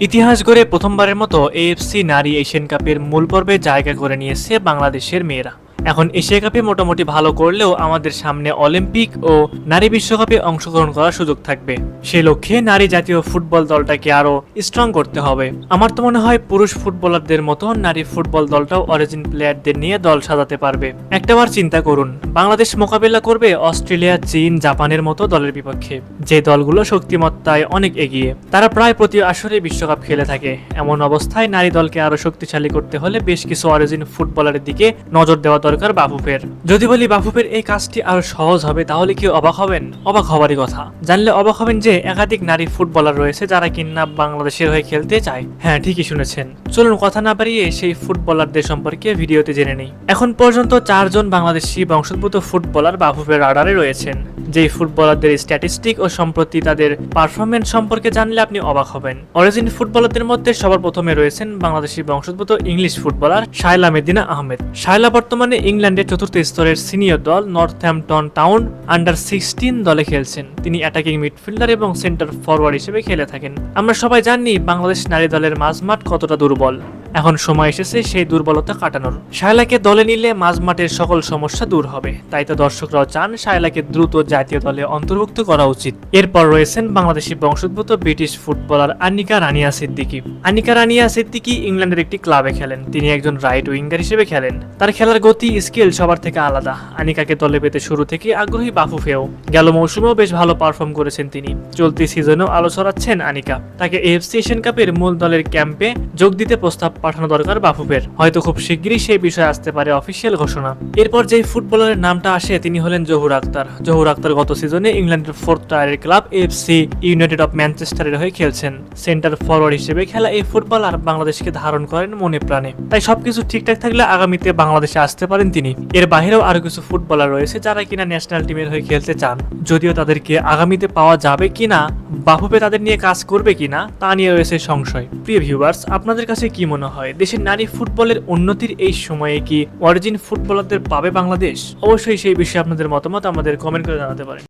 ইতিহাস গড়ে প্রথমবারের মতো এএফসি নারী এশিয়ান কাপের মূল পর্বে জায়গা করে নিয়েছে বাংলাদেশের মেয়েরা। এখন এশিয়া কাপে মোটামুটি ভালো করলেও আমাদের সামনে অলিম্পিক ও নারী বিশ্বকাপে অংশগ্রহণ করার সুযোগ থাকবে। সেই লক্ষ্যে নারী জাতীয় ফুটবল দলটাকে আরো স্ট্রং করতে হবে। আমার তো মনে হয় পুরুষ ফুটবলারদের মতো নারী ফুটবল দলটাও অরিজিন প্লেয়ারদের নিয়ে দল সাজাতে পারবে। একটাবার চিন্তা করুন, বাংলাদেশ মোকাবেলা করবে অস্ট্রেলিয়া, চীন, জাপানের মতো দলের বিপক্ষে, যে দলগুলো শক্তিমত্তায় অনেক এগিয়ে। তারা প্রায় প্রতি আসরে বিশ্বকাপ খেলে থাকে। এমন অবস্থায় নারী দলকে আরো শক্তিশালী করতে হলে বেশ কিছু অরিজিন ফুটবলারের দিকে নজর দেওয়া দরকার বাফুফের। যদি বলি বাফুফের এই কাজটি আরো সহজ হবে, তাহলে কি অবাক হবেন? অবাক হবারই কথা। জানলে অবাক হবেন যে একাধিক নারী ফুটবলার রয়েছে যারা কিনা বাংলাদেশের হয়ে খেলতে চায়। হ্যাঁ, ঠিকই শুনেছেন। চলুন কথা না বাড়িয়ে সেই ফুটবলারদের সম্পর্কে ভিডিওতে জেনে নেই। এখন পর্যন্ত 4 জন বাংলাদেশি বংশোদ্ভূত ফুটবলার বাফুফের রাডারে রয়েছেন। যেই ফুটবলারদের স্ট্যাটিস্টিক ও সম্প্রতি তাদের পারফরমেন্স সম্পর্কে জানলে আপনি অবাক হবেন। অরিজিন ফুটবলারদের মধ্যে সবার প্রথমে রয়েছেন বাংলাদেশি বংশোদ্ভূত ইংলিশ ফুটবলার শায়লা মেদিনা আহমেদ। শায়লা বর্তমানে ইংল্যান্ডের চতুর্থ স্তরের সিনিয়র দল নর্থহ্যাম্পটন টাউন আন্ডার-16 দলে খেলছেন। তিনি অ্যাটাকিং মিডফিল্ডার এবং সেন্টার ফরওয়ার্ড হিসেবে খেলে থাকেন। আমরা সবাই জানি বাংলাদেশ নারী দলের মাঝমাঠ কতটা দুর্বল। এখন সময় এসেছে সেই দুর্বলতা কাটানোর। শায়লাকে দলে নিলে মাঝমাঠের সকল সমস্যা দূর হবে। তাই তো দর্শকরাও চান শায়লাকে দ্রুত জাতীয় দলে অন্তর্ভুক্ত করা উচিত। এরপর রয়েছেন বাংলাদেশি বংশোদ্ভূত ব্রিটিশ ফুটবলার আনিকা রানিয়া সিদ্দিকী। আনিকা রানিয়া সিদ্দিকী ইংল্যান্ডের একটি ক্লাবে খেলেন। তিনি একজন রাইট উইঙ্গার হিসেবে খেলেন। তার খেলার গতি, স্কিল সবার থেকে আলাদা। আনিকাকে দলে পেতে শুরু থেকে আগ্রহী বাফুফেও। গেল মৌসুমেও বেশ ভালো পারফর্ম করেছেন তিনি। চলতি সিজনেও আলো ছড়াচ্ছেন আনিকা। তাকে এএফসি এশিয়ান কাপের মূল দলের ক্যাম্পে যোগ দিতে প্রস্তাব পাঠানো দরকার বাফুফের। হয়তো খুব শিগগিরই সেই বিষয়ে আসতে পারে অফিসিয়াল ঘোষণা। এরপর যেই ফুটবলারের নামটা আসে তিনি হলেন জহুর আক্তার। জহুর আক্তার গত সিজনে ইংল্যান্ডের 4th টায়ারের ক্লাব এফসি ইউনাইটেড অফ ম্যানচেস্টারের হয়ে খেলছেন। সেন্টার ফরওয়ার্ড হিসেবে খেলা এই ফুটবলার বাংলাদেশকে ধারণ করেন মনে প্রাণে। তাই সবকিছু ঠিকঠাক থাকলে আগামীতে বাংলাদেশে আসতে পারেন তিনি। এর বাইরেও আরো কিছু ফুটবলার রয়েছে যারা কিনা ন্যাশনাল টিমের হয়ে খেলতে চান। যদিও তাদেরকে আগামীতে পাওয়া যাবে কিনা, বাফুফে তাদের নিয়ে কাজ করবে কিনা, তা নিয়ে রয়েছে সংশয়। প্রিয় ভিউয়ার্স, আপনাদের কাছে কি মনে হয় দেশের নারী ফুটবলের উন্নতির এই সময়ে কি অরিজিন ফুটবলারদের পাবে বাংলাদেশ? অবশ্যই সেই বিষয়ে আপনাদের মতামত আমাদের কমেন্ট করে জানাতে পারেন।